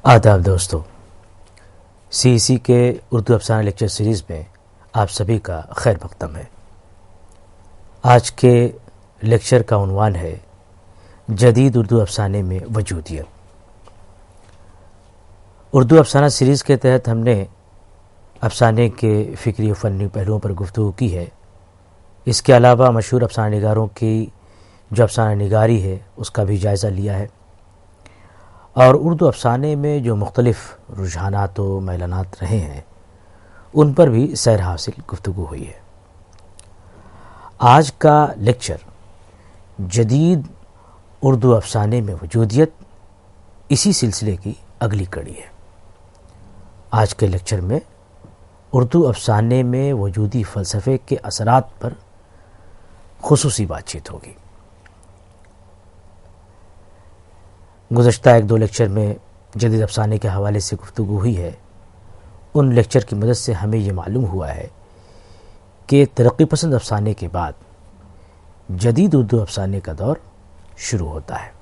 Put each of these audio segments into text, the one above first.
آداب دوستو، سی کے اردو افسانہ لیکچر سیریز میں آپ سبھی کا خیر مقدم ہے۔ آج کے لیکچر کا عنوان ہے جدید اردو افسانے میں وجودیت۔ اردو افسانہ سیریز کے تحت ہم نے افسانے کے فکری و فنی پہلوؤں پر گفتگو کی ہے۔ اس کے علاوہ مشہور افسانہ نگاروں کی جو افسانہ نگاری ہے اس کا بھی جائزہ لیا ہے، اور اردو افسانے میں جو مختلف رجحانات و میلانات رہے ہیں ان پر بھی سیر حاصل گفتگو ہوئی ہے۔ آج کا لیکچر جدید اردو افسانے میں وجودیت، اسی سلسلے کی اگلی کڑی ہے۔ آج کے لیکچر میں اردو افسانے میں وجودی فلسفے کے اثرات پر خصوصی بات چیت ہوگی۔ گزشتہ ایک دو لیکچر میں جدید افسانے کے حوالے سے گفتگو ہوئی ہے۔ ان لیکچر کی مدد سے ہمیں یہ معلوم ہوا ہے کہ ترقی پسند افسانے کے بعد جدید اردو افسانے کا دور شروع ہوتا ہے۔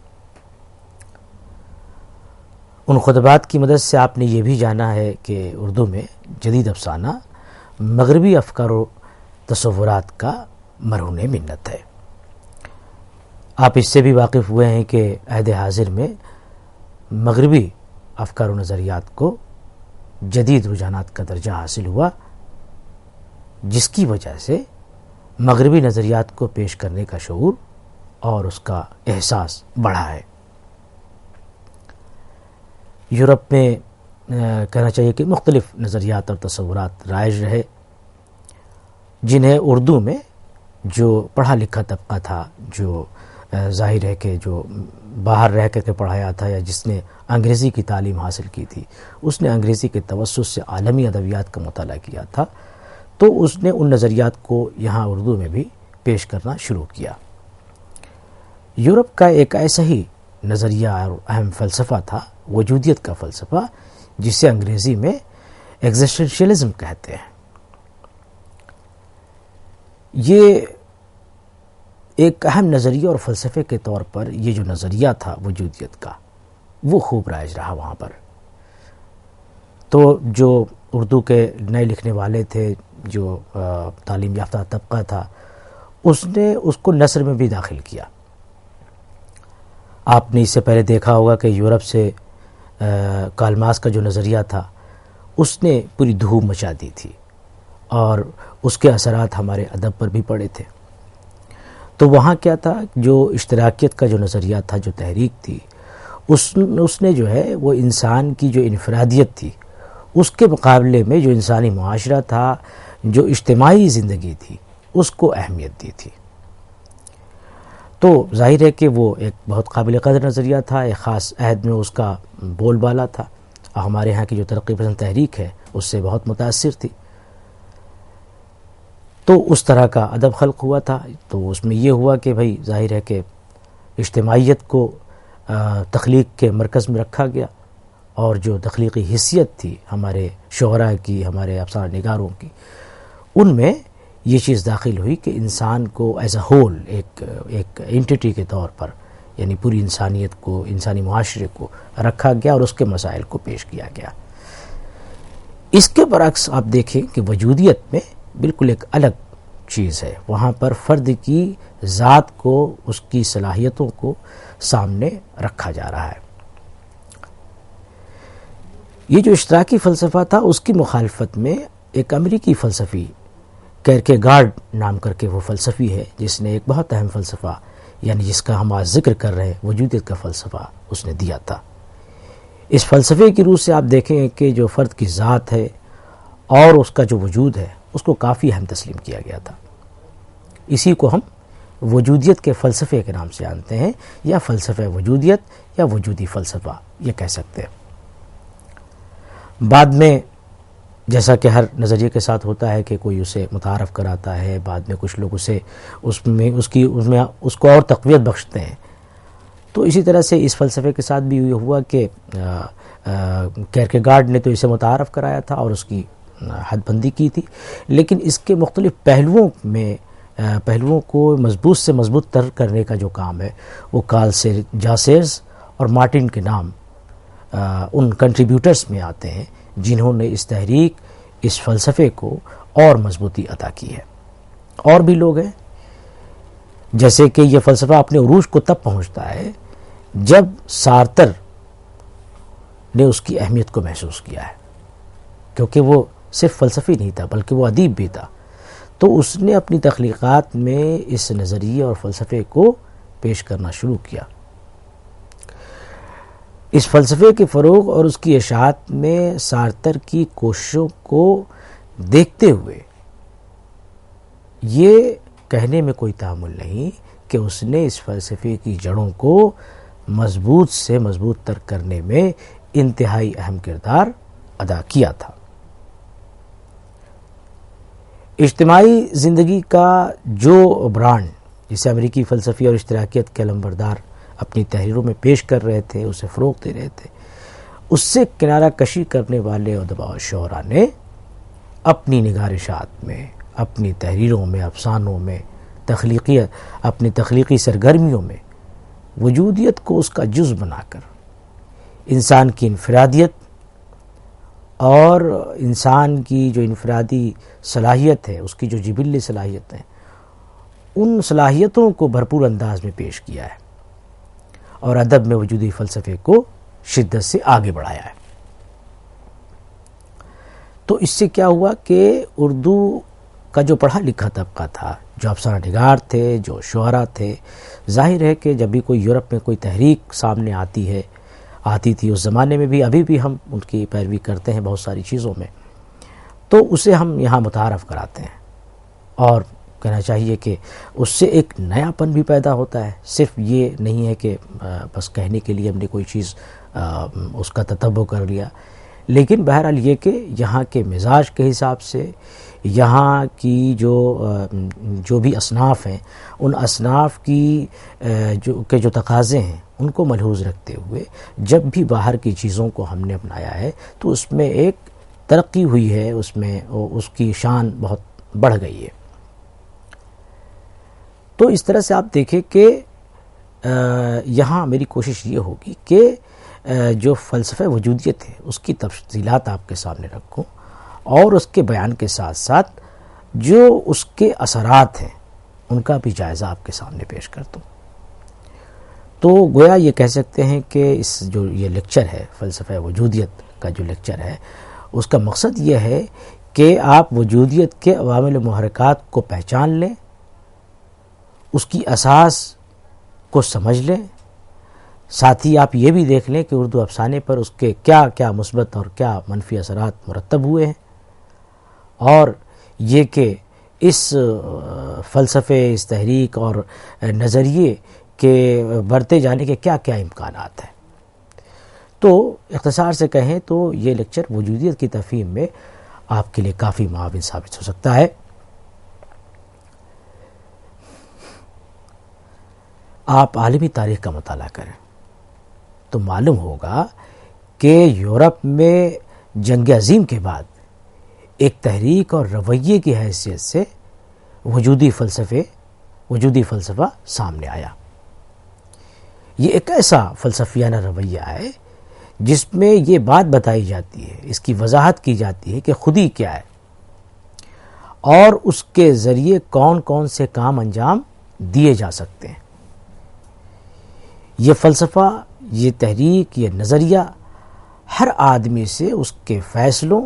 ان خطبات کی مدد سے آپ نے یہ بھی جانا ہے کہ اردو میں جدید افسانہ مغربی افکار و تصورات کا مرہون منت ہے۔ آپ اس سے بھی واقف ہوئے ہیں کہ عہد حاضر میں مغربی افکار و نظریات کو جدید رجحانات کا درجہ حاصل ہوا، جس کی وجہ سے مغربی نظریات کو پیش کرنے کا شعور اور اس کا احساس بڑھا ہے۔ یورپ میں کہنا چاہیے کہ مختلف نظریات اور تصورات رائج رہے، جنہیں اردو میں جو پڑھا لکھا طبقہ تھا، جو ظاہر ہے کہ جو باہر رہ کر کے پڑھایا تھا یا جس نے انگریزی کی تعلیم حاصل کی تھی، اس نے انگریزی کے توسط سے عالمی ادبیات کا مطالعہ کیا تھا، تو اس نے ان نظریات کو یہاں اردو میں بھی پیش کرنا شروع کیا۔ یورپ کا ایک ایسا ہی نظریہ اور اہم فلسفہ تھا وجودیت کا فلسفہ، جسے انگریزی میں ایگزسٹنشیلزم کہتے ہیں۔ یہ ایک اہم نظریہ اور فلسفے کے طور پر یہ جو نظریہ تھا وجودیت کا، وہ خوب رائج رہا وہاں پر۔ تو جو اردو کے نئے لکھنے والے تھے، جو تعلیم یافتہ طبقہ تھا، اس نے اس کو نثر میں بھی داخل کیا۔ آپ نے اس سے پہلے دیکھا ہوگا کہ یورپ سے کارل مارکس کا جو نظریہ تھا اس نے پوری دھوم مچا دی تھی، اور اس کے اثرات ہمارے ادب پر بھی پڑے تھے۔ تو وہاں کیا تھا، جو اشتراکیت کا جو نظریہ تھا، جو تحریک تھی، اس نے جو ہے وہ انسان کی جو انفرادیت تھی اس کے مقابلے میں جو انسانی معاشرہ تھا، جو اجتماعی زندگی تھی، اس کو اہمیت دی تھی۔ تو ظاہر ہے کہ وہ ایک بہت قابل قدر نظریہ تھا، ایک خاص عہد میں اس کا بول بالا تھا، اور ہمارے ہاں کی جو ترقی پسند تحریک ہے اس سے بہت متاثر تھی۔ تو اس طرح کا ادب خلق ہوا تھا۔ تو اس میں یہ ہوا کہ بھائی ظاہر ہے کہ اجتماعیت کو تخلیق کے مرکز میں رکھا گیا، اور جو تخلیقی حیثیت تھی ہمارے شعراء کی، ہمارے افسانہ نگاروں کی، ان میں یہ چیز داخل ہوئی کہ انسان کو ایز اے ہول، ایک اینٹیٹی کے طور پر، یعنی پوری انسانیت کو، انسانی معاشرے کو رکھا گیا اور اس کے مسائل کو پیش کیا گیا۔ اس کے برعکس آپ دیکھیں کہ وجودیت میں بالکل ایک الگ چیز ہے۔ وہاں پر فرد کی ذات کو، اس کی صلاحیتوں کو سامنے رکھا جا رہا ہے۔ یہ جو اشتراکی فلسفہ تھا اس کی مخالفت میں ایک امریکی فلسفی کیرکیگارڈ نام کر کے وہ فلسفی ہے، جس نے ایک بہت اہم فلسفہ، یعنی جس کا ہم آج ذکر کر رہے ہیں وجودیت کا فلسفہ، اس نے دیا تھا۔ اس فلسفے کی روح سے آپ دیکھیں کہ جو فرد کی ذات ہے اور اس کا جو وجود ہے اس کو کافی اہم تسلیم کیا گیا تھا۔ اسی کو ہم وجودیت کے فلسفے کے نام سے جانتے ہیں، یا فلسفہ وجودیت، یا وجودی فلسفہ یہ کہہ سکتے ہیں۔ بعد میں جیسا کہ ہر نظریے کے ساتھ ہوتا ہے کہ کوئی اسے متعارف کراتا ہے، بعد میں کچھ لوگ اسے اس کو اور تقویت بخشتے ہیں۔ تو اسی طرح سے اس فلسفے کے ساتھ بھی یہ ہوا کہ کیرکیگارڈ نے تو اسے متعارف کرایا تھا اور اس کی حد بندی کی تھی، لیکن اس کے مختلف پہلوؤں کو مضبوط سے مضبوط تر کرنے کا جو کام ہے وہ کارل جاسیرز اور مارٹن کے نام ان کنٹریبیوٹرز میں آتے ہیں جنہوں نے اس تحریک، اس فلسفے کو اور مضبوطی عطا کی ہے۔ اور بھی لوگ ہیں، جیسے کہ یہ فلسفہ اپنے عروج کو تب پہنچتا ہے جب سارتر نے اس کی اہمیت کو محسوس کیا ہے، کیونکہ وہ صرف فلسفی نہیں تھا بلکہ وہ ادیب بھی تھا، تو اس نے اپنی تخلیقات میں اس نظریے اور فلسفے کو پیش کرنا شروع کیا۔ اس فلسفے کے فروغ اور اس کی اشاعت میں سارتر کی کوششوں کو دیکھتے ہوئے یہ کہنے میں کوئی تعامل نہیں کہ اس نے اس فلسفے کی جڑوں کو مضبوط سے مضبوط تر کرنے میں انتہائی اہم کردار ادا کیا تھا۔ اجتماعی زندگی کا جو برانڈ جسے امریکی فلسفی اور اشتراکیت کے علمبردار اپنی تحریروں میں پیش کر رہے تھے، اسے فروغ دے رہے تھے، اس سے کنارہ کشی کرنے والے ادباء و شعراء نے اپنی نگارشات میں، اپنی تحریروں میں، افسانوں میں، اپنی تخلیقی سرگرمیوں میں وجودیت کو اس کا جز بنا کر انسان کی انفرادیت اور انسان کی جو انفرادی صلاحیت ہے، اس کی جو جبلی صلاحیت ہیں، ان صلاحیتوں کو بھرپور انداز میں پیش کیا ہے اور ادب میں وجودی فلسفے کو شدت سے آگے بڑھایا ہے۔ تو اس سے کیا ہوا کہ اردو کا جو پڑھا لکھا طبقہ تھا، جو افسانہ نگار تھے، جو شعراء تھے، ظاہر ہے کہ جب بھی کوئی یورپ میں کوئی تحریک سامنے آتی تھی، اس زمانے میں بھی، ابھی بھی ہم ان کی پیروی کرتے ہیں بہت ساری چیزوں میں، تو اسے ہم یہاں متعارف کراتے ہیں، اور کہنا چاہیے کہ اس سے ایک نیا پن بھی پیدا ہوتا ہے۔ صرف یہ نہیں ہے کہ بس کہنے کے لیے ہم نے کوئی چیز اس کا تتبع کر لیا، لیکن بہرحال یہ کہ یہاں کے مزاج کے حساب سے، یہاں کی جو بھی اصناف ہیں، ان اصناف کی جو تقاضے ہیں، ان کو ملحوظ رکھتے ہوئے جب بھی باہر کی چیزوں کو ہم نے اپنایا ہے تو اس میں ایک ترقی ہوئی ہے، اس میں اس کی شان بہت بڑھ گئی ہے۔ تو اس طرح سے آپ دیکھیں کہ یہاں میری کوشش یہ ہوگی کہ جو فلسفہ وجودیت ہے اس کی تفصیلات آپ کے سامنے رکھوں، اور اس کے بیان کے ساتھ ساتھ جو اس کے اثرات ہیں ان کا بھی جائزہ آپ کے سامنے پیش کر دوں۔ تو گویا یہ کہہ سکتے ہیں کہ جو یہ لیکچر ہے، فلسفہ وجودیت کا جو لیکچر ہے، اس کا مقصد یہ ہے کہ آپ وجودیت کے عوامل محرکات کو پہچان لیں، اس کی اساس کو سمجھ لیں، ساتھ ہی آپ یہ بھی دیکھ لیں کہ اردو افسانے پر اس کے کیا کیا مثبت اور کیا منفی اثرات مرتب ہوئے ہیں، اور یہ کہ اس فلسفے، اس تحریک اور نظریے کے بڑھتے جانے کے کیا کیا امکانات ہیں۔ تو اختصار سے کہیں تو یہ لیکچر وجودیت کی تفہیم میں آپ کے لیے کافی معاون ثابت ہو سکتا ہے۔ آپ عالمی تاریخ کا مطالعہ کریں تو معلوم ہوگا کہ یورپ میں جنگ عظیم کے بعد ایک تحریک اور رویے کی حیثیت سے وجودی فلسفہ سامنے آیا۔ یہ ایک ایسا فلسفیانہ رویہ ہے جس میں یہ بات بتائی جاتی ہے، اس کی وضاحت کی جاتی ہے کہ خودی کیا ہے اور اس کے ذریعے کون کون سے کام انجام دیے جا سکتے ہیں۔ یہ فلسفہ، یہ تحریک، یہ نظریہ ہر آدمی سے اس کے فیصلوں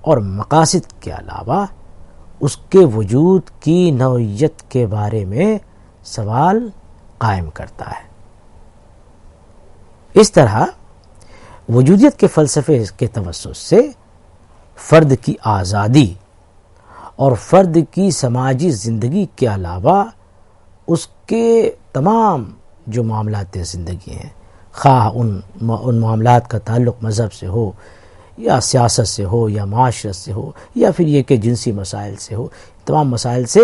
اور مقاصد کے علاوہ اس کے وجود کی نوعیت کے بارے میں سوال قائم کرتا ہے۔ اس طرح وجودیت کے فلسفے کے توسط سے فرد کی آزادی اور فرد کی سماجی زندگی کے علاوہ اس کے تمام جو معاملات زندگی ہیں، خواہ ان معاملات کا تعلق مذہب سے ہو یا سیاست سے ہو یا معاشرت سے ہو یا پھر یہ کہ جنسی مسائل سے ہو، تمام مسائل سے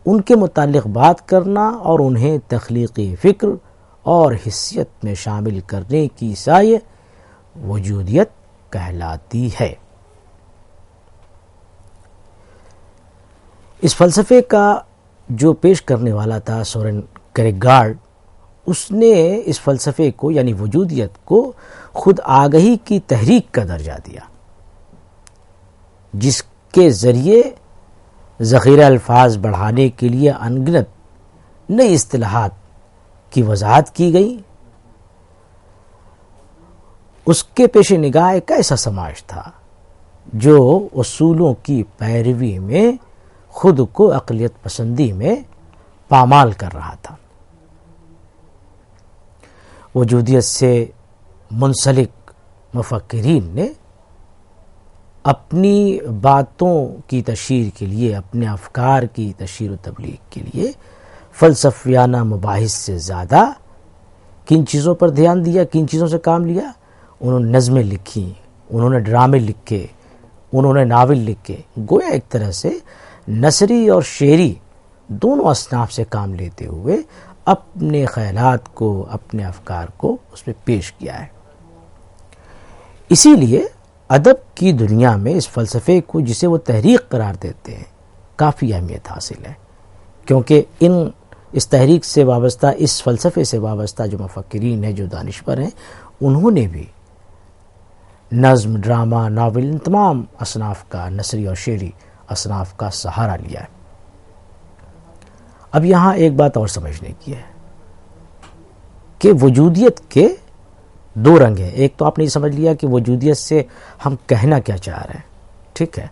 ان کے متعلق بات کرنا اور انہیں تخلیقی فکر اور حسیت میں شامل کرنے کی سعی وجودیت کہلاتی ہے۔ اس فلسفے کا جو پیش کرنے والا تھا سورن کیرکگارڈ، اس نے اس فلسفے کو یعنی وجودیت کو خود آگہی کی تحریک کا درجہ دیا، جس کے ذریعے ذخیرہ الفاظ بڑھانے کے لیے انگنت نئی اصطلاحات کی وضاحت کی گئی۔ اس کے پیش نگاہ ایک ایسا سماج تھا جو اصولوں کی پیروی میں خود کو اقلیت پسندی میں پامال کر رہا تھا۔ وجودیت سے منسلک مفکرین نے اپنی باتوں کی تشہیر کے لیے، اپنے افکار کی تشہیر و تبلیغ کے لیے فلسفیانہ مباحث سے زیادہ کن چیزوں پر دھیان دیا، کن چیزوں سے کام لیا؟ انہوں نے نظمیں لکھی، انہوں نے ڈرامے لکھے، انہوں نے ناول لکھے، گویا ایک طرح سے نثری اور شعری دونوں اصناف سے کام لیتے ہوئے اپنے خیالات کو، اپنے افکار کو اس میں پیش کیا ہے۔ اسی لیے ادب کی دنیا میں اس فلسفے کو، جسے وہ تحریک قرار دیتے ہیں، کافی اہمیت حاصل ہے، کیونکہ اس تحریک سے وابستہ، اس فلسفے سے وابستہ جو مفکرین ہیں، جو دانشور ہیں، انہوں نے بھی نظم، ڈرامہ، ناول، ان تمام اصناف کا، نثری اور شعری اصناف کا سہارا لیا ہے۔ اب یہاں ایک بات اور سمجھنے کی ہے کہ وجودیت کے دو رنگ ہیں۔ ایک تو آپ نے یہ سمجھ لیا کہ وجودیت سے ہم کہنا کیا چاہ رہے ہیں، ٹھیک ہے۔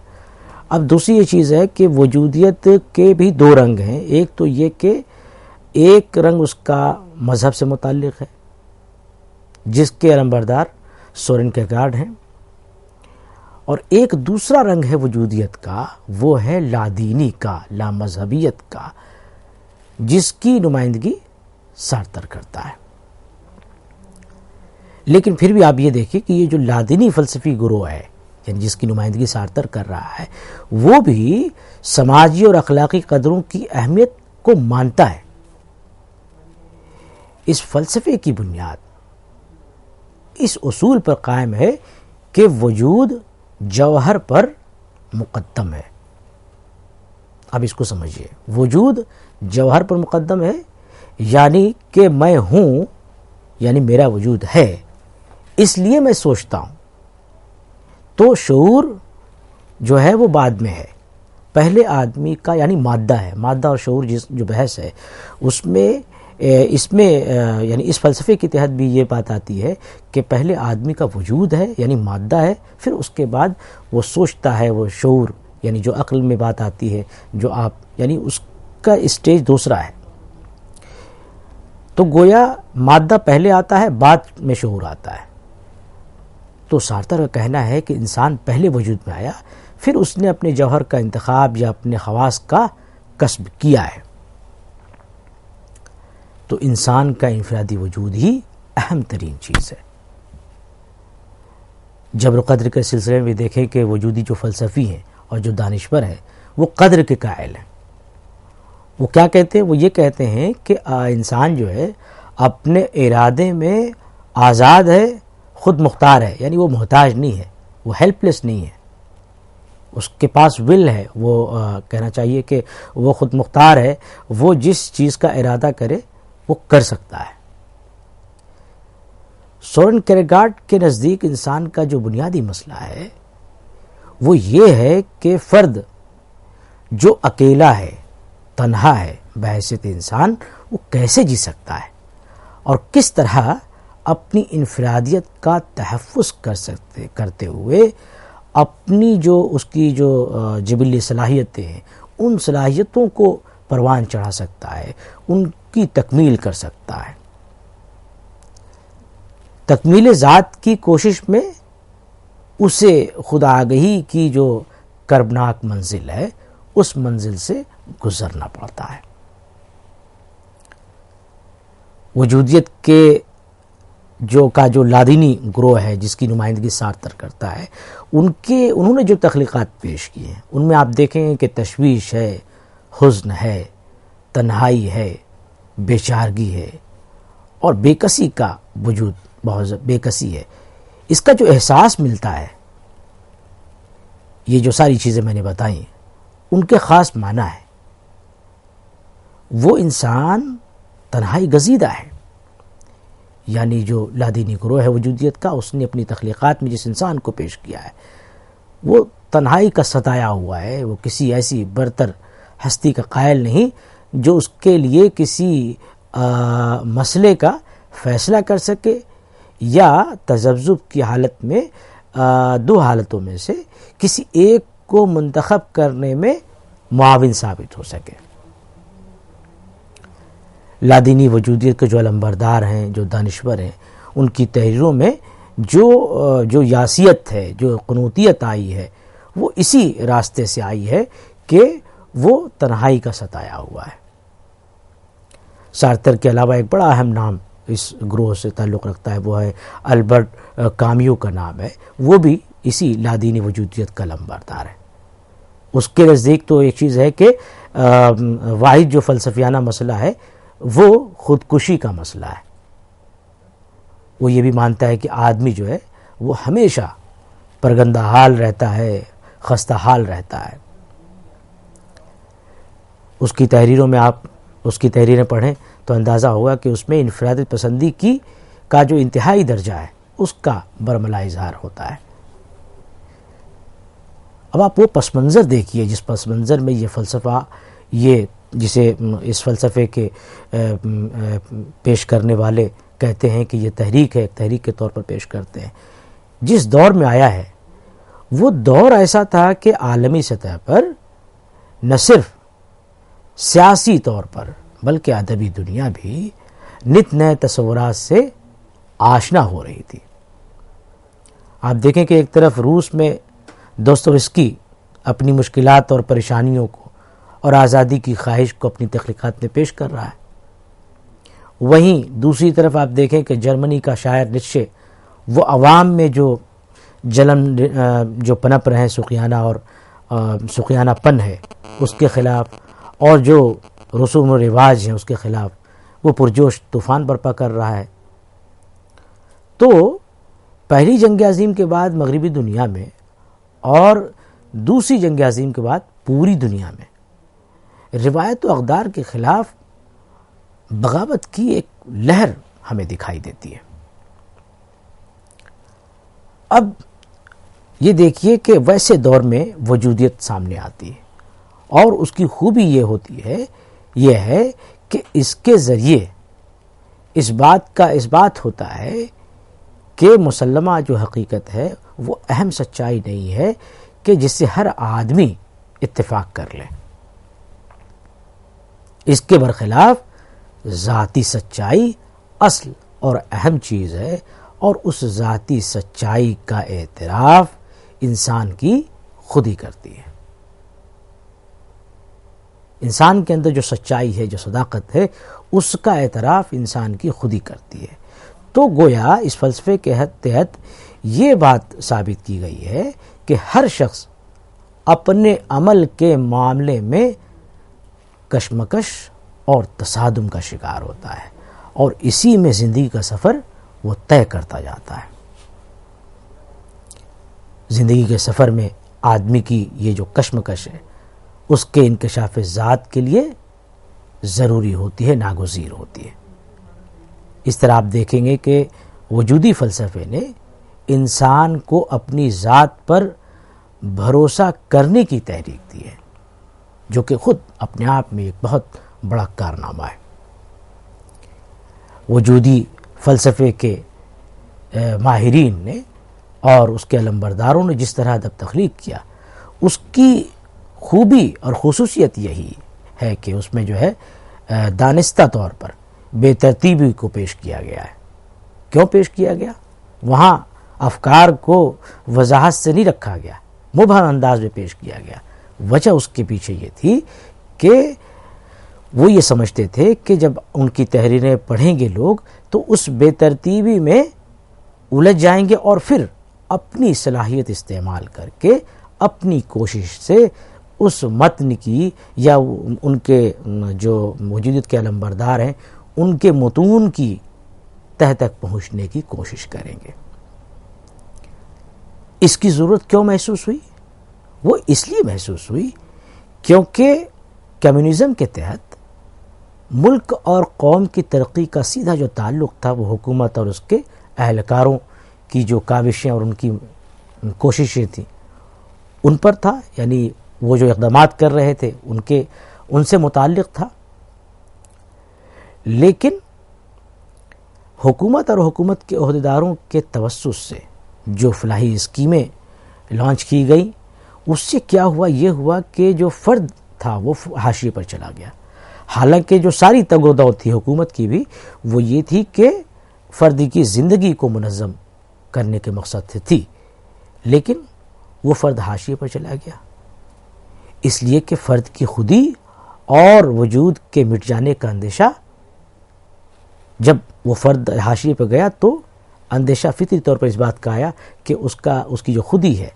اب دوسری یہ چیز ہے کہ وجودیت کے بھی دو رنگ ہیں۔ ایک تو یہ کہ ایک رنگ اس کا مذہب سے متعلق ہے، جس کے علمبردار سورن کیرکیگارڈ ہیں، اور ایک دوسرا رنگ ہے وجودیت کا، وہ ہے لادینی کا، لامذہبیت کا، جس کی نمائندگی سارتر کرتا ہے۔ لیکن پھر بھی آپ یہ دیکھیں کہ یہ جو لادینی فلسفی گروہ ہے، یعنی جس کی نمائندگی سارتر کر رہا ہے، وہ بھی سماجی اور اخلاقی قدروں کی اہمیت کو مانتا ہے۔ اس فلسفے کی بنیاد اس اصول پر قائم ہے کہ وجود جوہر پر مقدم ہے۔ اب اس کو سمجھیے، وجود جوہر پر مقدم ہے، یعنی کہ میں ہوں، یعنی میرا وجود ہے، اس لیے میں سوچتا ہوں۔ تو شعور جو ہے وہ بعد میں ہے، پہلے آدمی کا یعنی مادہ ہے۔ مادہ اور شعور جو بحث ہے اس میں یعنی اس فلسفے کے تحت بھی یہ بات آتی ہے کہ پہلے آدمی کا وجود ہے یعنی مادہ ہے، پھر اس کے بعد وہ سوچتا ہے، وہ شعور یعنی جو عقل میں بات آتی ہے، جو آپ یعنی اس کا اسٹیج دوسرا ہے۔ تو گویا مادہ پہلے آتا ہے، بعد میں شعور آتا ہے۔ تو سارتر کا کہنا ہے کہ انسان پہلے وجود میں آیا، پھر اس نے اپنے جوہر کا انتخاب یا اپنے خواص کا کسب کیا ہے۔ تو انسان کا انفرادی وجود ہی اہم ترین چیز ہے۔ جبر و قدر کے سلسلے میں دیکھیں کہ وجودی جو فلسفی ہیں اور جو دانشور ہیں، وہ قدر کے قائل ہیں۔ وہ کیا کہتے ہیں؟ وہ یہ کہتے ہیں کہ انسان جو ہے اپنے ارادے میں آزاد ہے، خود مختار ہے، یعنی وہ محتاج نہیں ہے، وہ ہیلپ لیس نہیں ہے، اس کے پاس ول ہے، وہ کہنا چاہیے کہ وہ خود مختار ہے، وہ جس چیز کا ارادہ کرے وہ کر سکتا ہے۔ سورن کیرکیگارڈ کے نزدیک انسان کا جو بنیادی مسئلہ ہے وہ یہ ہے کہ فرد جو اکیلا ہے، تنہا ہے بحیثیت انسان، وہ کیسے جی سکتا ہے اور کس طرح اپنی انفرادیت کا تحفظ کرتے ہوئے اپنی جو اس کی جو جبلی صلاحیتیں ہیں، ان صلاحیتوں کو پروان چڑھا سکتا ہے، ان کی تکمیل کر سکتا ہے۔ تکمیل ذات کی کوشش میں اسے خدا آگہی کی جو کربناک منزل ہے، اس منزل سے گزرنا پڑتا ہے۔ وجودیت کے جو لادینی گروہ ہے، جس کی نمائندگی سارتر کرتا ہے، انہوں نے جو تخلیقات پیش کی ہیں، ان میں آپ دیکھیں کہ تشویش ہے، حزن ہے، تنہائی ہے، بے چارگی ہے، اور بے کسی کا وجود، بہت بے کسی ہے۔ اس کا جو احساس ملتا ہے، یہ جو ساری چیزیں میں نے بتائیں، ان کے خاص معنی ہے۔ وہ انسان تنہائی گزیدہ ہے، یعنی جو لادینی گروہ ہے وجودیت کا، اس نے اپنی تخلیقات میں جس انسان کو پیش کیا ہے وہ تنہائی کا ستایا ہوا ہے، وہ کسی ایسی برتر ہستی کا قائل نہیں جو اس کے لیے کسی مسئلے کا فیصلہ کر سکے یا تذبذب کی حالت میں دو حالتوں میں سے کسی ایک کو منتخب کرنے میں معاون ثابت ہو سکے۔ لادینی وجودیت کے جو علمبردار ہیں، جو دانشور ہیں، ان کی تحریروں میں جو یاسیت ہے، جو قنوتیت آئی ہے، وہ اسی راستے سے آئی ہے کہ وہ تنہائی کا ستایا ہوا ہے۔ سارتر کے علاوہ ایک بڑا اہم نام اس گروہ سے تعلق رکھتا ہے، وہ ہے البرٹ کامیو کا نام ہے، وہ بھی اسی لادینی وجودیت کا علمبردار ہے۔ اس کے نزدیک تو ایک چیز ہے کہ واحد جو فلسفیانہ مسئلہ ہے وہ خودکشی کا مسئلہ ہے۔ وہ یہ بھی مانتا ہے کہ آدمی جو ہے وہ ہمیشہ پرگندہ حال رہتا ہے، خستہ حال رہتا ہے۔ اس کی تحریروں میں آپ اس کی تحریریں پڑھیں تو اندازہ ہوگا کہ اس میں انفراد پسندی کا جو انتہائی درجہ ہے اس کا برملا اظہار ہوتا ہے۔ اب آپ وہ پس منظر دیکھیے جس پس منظر میں یہ فلسفہ، یہ جسے اس فلسفے کے پیش کرنے والے کہتے ہیں کہ یہ تحریک ہے، ایک تحریک کے طور پر پیش کرتے ہیں، جس دور میں آیا ہے وہ دور ایسا تھا کہ عالمی سطح پر نہ صرف سیاسی طور پر بلکہ ادبی دنیا بھی نت نئے تصورات سے آشنا ہو رہی تھی۔ آپ دیکھیں کہ ایک طرف روس میں دوستویسکی اپنی مشکلات اور پریشانیوں کو اور آزادی کی خواہش کو اپنی تخلیقات میں پیش کر رہا ہے، وہیں دوسری طرف آپ دیکھیں کہ جرمنی کا شاعر نیتشے وہ عوام میں جو جلن جو پنپ رہے سخیانہ اور سخیانہ پن ہے اس کے خلاف، اور جو رسوم و رواج ہیں اس کے خلاف وہ پرجوش طوفان برپا کر رہا ہے۔ تو پہلی جنگ عظیم کے بعد مغربی دنیا میں اور دوسری جنگ عظیم کے بعد پوری دنیا میں روایت و اقدار کے خلاف بغاوت کی ایک لہر ہمیں دکھائی دیتی ہے۔ اب یہ دیکھیے کہ ویسے دور میں وجودیت سامنے آتی ہے اور اس کی خوبی یہ ہے کہ اس کے ذریعے اس بات کا اثبات ہوتا ہے کہ مسلمہ جو حقیقت ہے وہ اہم سچائی نہیں ہے کہ جس سے ہر آدمی اتفاق کر لے، اس کے برخلاف ذاتی سچائی اصل اور اہم چیز ہے، اور اس ذاتی سچائی کا اعتراف انسان کی خود ہی کرتی ہے۔ انسان کے اندر جو سچائی ہے، جو صداقت ہے، اس کا اعتراف انسان کی خود ہی کرتی ہے۔ تو گویا اس فلسفے کے تحت یہ بات ثابت کی گئی ہے کہ ہر شخص اپنے عمل کے معاملے میں کشمکش اور تصادم کا شکار ہوتا ہے، اور اسی میں زندگی کا سفر وہ طے کرتا جاتا ہے۔ زندگی کے سفر میں آدمی کی یہ جو کشمکش ہے اس کے انکشاف ذات کے لیے ضروری ہوتی ہے، ناگزیر ہوتی ہے۔ اس طرح آپ دیکھیں گے کہ وجودی فلسفے نے انسان کو اپنی ذات پر بھروسہ کرنے کی تحریک دی ہے، جو کہ خود اپنے آپ میں ایک بہت بڑا کارنامہ ہے۔ وجودی فلسفے کے ماہرین نے اور اس کے علمبرداروں نے جس طرح ادب تخلیق کیا، اس کی خوبی اور خصوصیت یہی ہے کہ اس میں جو ہے دانستہ طور پر بے ترتیبی کو پیش کیا گیا ہے۔ کیوں پیش کیا گیا؟ وہاں افکار کو وضاحت سے نہیں رکھا گیا، مبہم انداز میں پیش کیا گیا۔ وجہ اس کے پیچھے یہ تھی کہ وہ یہ سمجھتے تھے کہ جب ان کی تحریریں پڑھیں گے لوگ تو اس بے ترتیبی میں الجھ جائیں گے، اور پھر اپنی صلاحیت استعمال کر کے اپنی کوشش سے اس متن کی یا ان کے جو وجودیت کے علمبردار ہیں ان کے متون کی تہ تک پہنچنے کی کوشش کریں گے۔ اس کی ضرورت کیوں محسوس ہوئی؟ وہ اس لیے محسوس ہوئی کیونکہ کمیونزم کے تحت ملک اور قوم کی ترقی کا سیدھا جو تعلق تھا وہ حکومت اور اس کے اہلکاروں کی جو کاوشیں اور ان کی کوششیں تھیں ان پر تھا، یعنی وہ جو اقدامات کر رہے تھے ان سے متعلق تھا. لیکن حکومت اور حکومت کے عہدیداروں کے توسط سے جو فلاحی اسکیمیں لانچ کی گئیں اس سے کیا ہوا، یہ ہوا کہ جو فرد تھا وہ حاشیے پر چلا گیا. حالانکہ جو ساری تگ و دو تھی حکومت کی بھی وہ یہ تھی کہ فرد کی زندگی کو منظم کرنے کے مقصد سے تھی، لیکن وہ فرد حاشیے پر چلا گیا اس لیے کہ فرد کی خودی اور وجود کے مٹ جانے کا اندیشہ. جب وہ فرد حاشیے پہ گیا تو اندیشہ فطری طور پر اس بات کا آیا کہ اس کی جو خودی ہے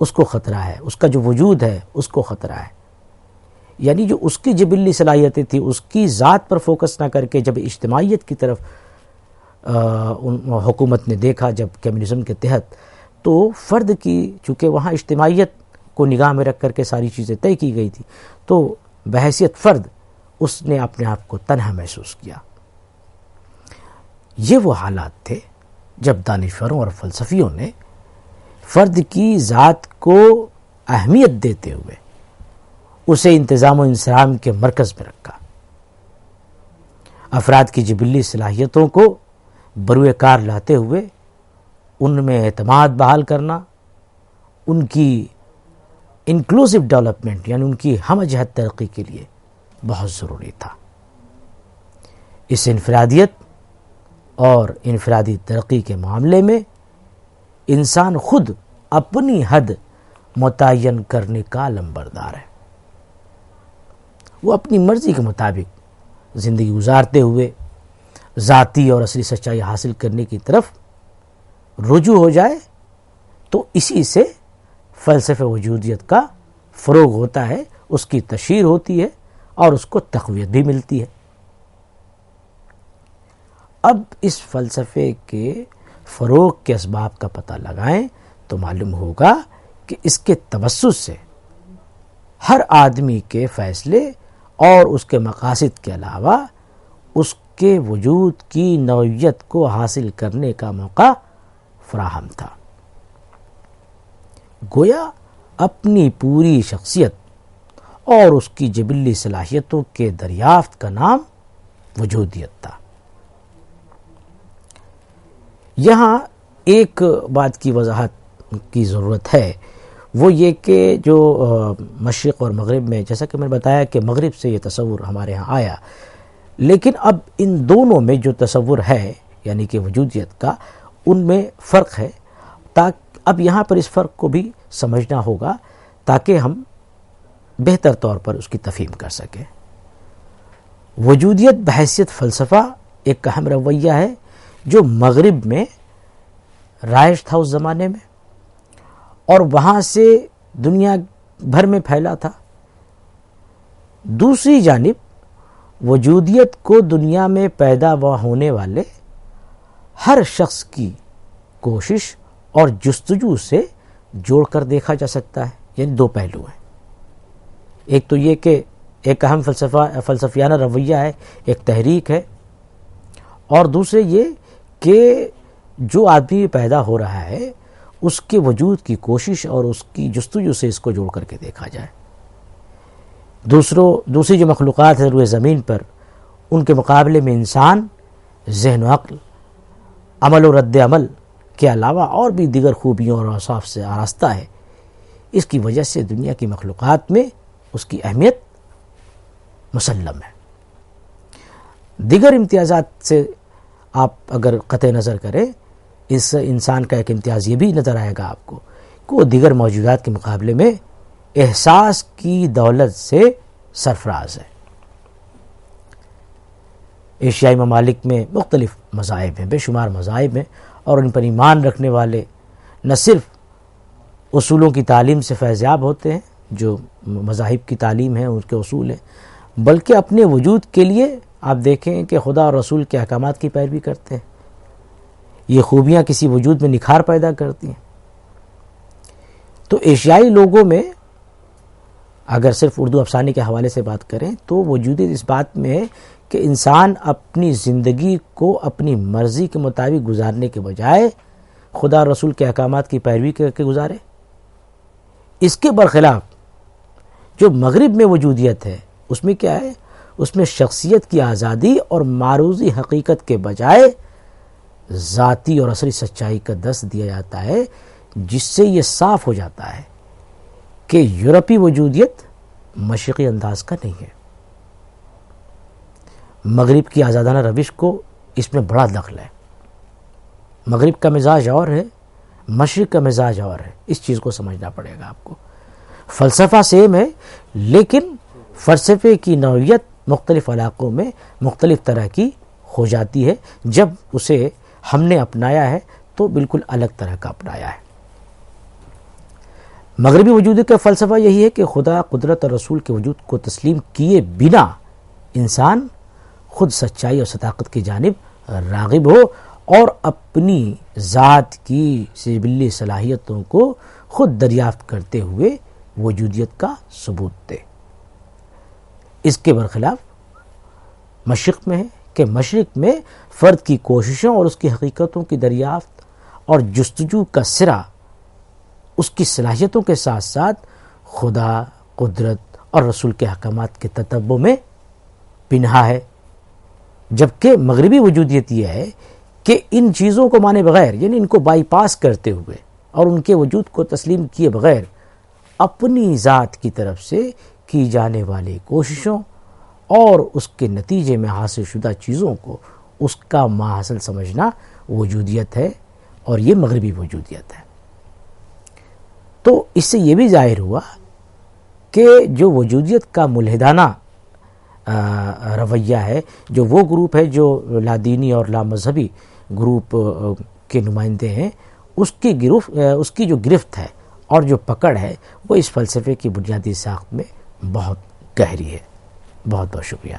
اس کو خطرہ ہے، اس کا جو وجود ہے اس کو خطرہ ہے. یعنی جو اس کی جبلی صلاحیتیں تھیں اس کی ذات پر فوکس نہ کر کے جب اجتماعیت کی طرف حکومت نے دیکھا، جب کمیونزم کے تحت، تو فرد کی چونکہ وہاں اجتماعیت کو نگاہ میں رکھ کر کے ساری چیزیں طے کی گئی تھی تو بحیثیت فرد اس نے اپنے آپ کو تنہا محسوس کیا. یہ وہ حالات تھے جب دانشوروں اور فلسفیوں نے فرد کی ذات کو اہمیت دیتے ہوئے اسے انتظام و انصرام کے مرکز میں رکھا. افراد کی جبلی صلاحیتوں کو بروئے کار لاتے ہوئے ان میں اعتماد بحال کرنا، ان کی انکلوسیو ڈیولپمنٹ یعنی ان کی ہم جہت ترقی کے لیے بہت ضروری تھا. اس انفرادیت اور انفرادی ترقی کے معاملے میں انسان خود اپنی حد متعین کرنے کا علمبردار ہے. وہ اپنی مرضی کے مطابق زندگی گزارتے ہوئے ذاتی اور اصلی سچائی حاصل کرنے کی طرف رجوع ہو جائے تو اسی سے فلسفہ وجودیت کا فروغ ہوتا ہے، اس کی تشہیر ہوتی ہے اور اس کو تقویت بھی ملتی ہے. اب اس فلسفے کے فروغ کے اسباب کا پتہ لگائیں تو معلوم ہوگا کہ اس کے توسط سے ہر آدمی کے فیصلے اور اس کے مقاصد کے علاوہ اس کے وجود کی نوعیت کو حاصل کرنے کا موقع فراہم تھا. گویا اپنی پوری شخصیت اور اس کی جبلی صلاحیتوں کے دریافت کا نام وجودیت تھا. یہاں ایک بات کی وضاحت کی ضرورت ہے، وہ یہ کہ جو مشرق اور مغرب میں، جیسا کہ میں نے بتایا کہ مغرب سے یہ تصور ہمارے ہاں آیا، لیکن اب ان دونوں میں جو تصور ہے یعنی کہ وجودیت کا، ان میں فرق ہے. اب یہاں پر اس فرق کو بھی سمجھنا ہوگا تاکہ ہم بہتر طور پر اس کی تفہیم کر سکیں. وجودیت بحیثیت فلسفہ ایک اہم رویہ ہے جو مغرب میں رائج تھا اس زمانے میں اور وہاں سے دنیا بھر میں پھیلا تھا. دوسری جانب وجودیت کو دنیا میں پیدا ہونے والے ہر شخص کی کوشش اور جستجو سے جوڑ کر دیکھا جا سکتا ہے. یعنی دو پہلو ہیں، ایک تو یہ کہ ایک اہم فلسفیانہ رویہ ہے، ایک تحریک ہے، اور دوسرے یہ کہ جو آدمی پیدا ہو رہا ہے اس کے وجود کی کوشش اور اس کی جستجو سے اس کو جوڑ کر کے دیکھا جائے. دوسری جو مخلوقات ہیں روئے زمین پر، ان کے مقابلے میں انسان ذہن و عقل، عمل و رد عمل کے علاوہ اور بھی دیگر خوبیوں اور اوصاف سے آراستہ ہے. اس کی وجہ سے دنیا کی مخلوقات میں اس کی اہمیت مسلم ہے. دیگر امتیازات سے آپ اگر قطع نظر کریں، اس انسان کا ایک امتیاز یہ بھی نظر آئے گا آپ کو کہ وہ دیگر موجودات کے مقابلے میں احساس کی دولت سے سرفراز ہے. ایشیائی ممالک میں مختلف مذاہب ہیں، بے شمار مذاہب ہیں، اور ان پر ایمان رکھنے والے نہ صرف اصولوں کی تعلیم سے فیضیاب ہوتے ہیں جو مذاہب کی تعلیم ہے، ان کے اصول ہیں، بلکہ اپنے وجود کے لیے آپ دیکھیں کہ خدا اور رسول کے احکامات کی پیروی کرتے ہیں. یہ خوبیاں کسی وجود میں نکھار پیدا کرتی ہیں. تو ایشیائی لوگوں میں اگر صرف اردو افسانے کے حوالے سے بات کریں تو وجودیت اس بات میں ہے کہ انسان اپنی زندگی کو اپنی مرضی کے مطابق گزارنے کے بجائے خدا اور رسول کے احکامات کی پیروی کر کے گزارے. اس کے برخلاف جو مغرب میں وجودیت ہے اس میں کیا ہے؟ اس میں شخصیت کی آزادی اور معروضی حقیقت کے بجائے ذاتی اور عصری سچائی کا درس دیا جاتا ہے، جس سے یہ صاف ہو جاتا ہے کہ یورپی وجودیت مشرقی انداز کا نہیں ہے. مغرب کی آزادانہ روش کو اس میں بڑا دخل ہے. مغرب کا مزاج اور ہے، مشرق کا مزاج اور ہے. اس چیز کو سمجھنا پڑے گا آپ کو. فلسفہ سیم ہے لیکن فلسفے کی نوعیت مختلف علاقوں میں مختلف طرح کی ہو جاتی ہے. جب اسے ہم نے اپنایا ہے تو بالکل الگ طرح کا اپنایا ہے. مغربی وجودیت کا فلسفہ یہی ہے کہ خدا، قدرت اور رسول کے وجود کو تسلیم کیے بنا انسان خود سچائی اور صداقت کی جانب راغب ہو اور اپنی ذات کی سجبلی صلاحیتوں کو خود دریافت کرتے ہوئے وجودیت کا ثبوت دے. اس کے برخلاف مشرق میں ہے کہ مشرق میں فرد کی کوششوں اور اس کی حقیقتوں کی دریافت اور جستجو کا سرا اس کی صلاحیتوں کے ساتھ ساتھ خدا، قدرت اور رسول کے احکامات کے تتبع میں پنہا ہے. جبکہ مغربی وجودیت یہ ہے کہ ان چیزوں کو مانے بغیر، یعنی ان کو بائی پاس کرتے ہوئے اور ان کے وجود کو تسلیم کیے بغیر اپنی ذات کی طرف سے کی جانے والی کوششوں اور اس کے نتیجے میں حاصل شدہ چیزوں کو اس کا ماحصل سمجھنا وجودیت ہے، اور یہ مغربی وجودیت ہے. تو اس سے یہ بھی ظاہر ہوا کہ جو وجودیت کا ملحدانہ رویہ ہے، جو وہ گروپ ہے جو لادینی اور لامذہبی گروپ کے نمائندے ہیں، اس کی جو گرفت ہے اور جو پکڑ ہے وہ اس فلسفے کی بنیادی ساخت میں بہت گہری ہے. بہت بہت شکریہ.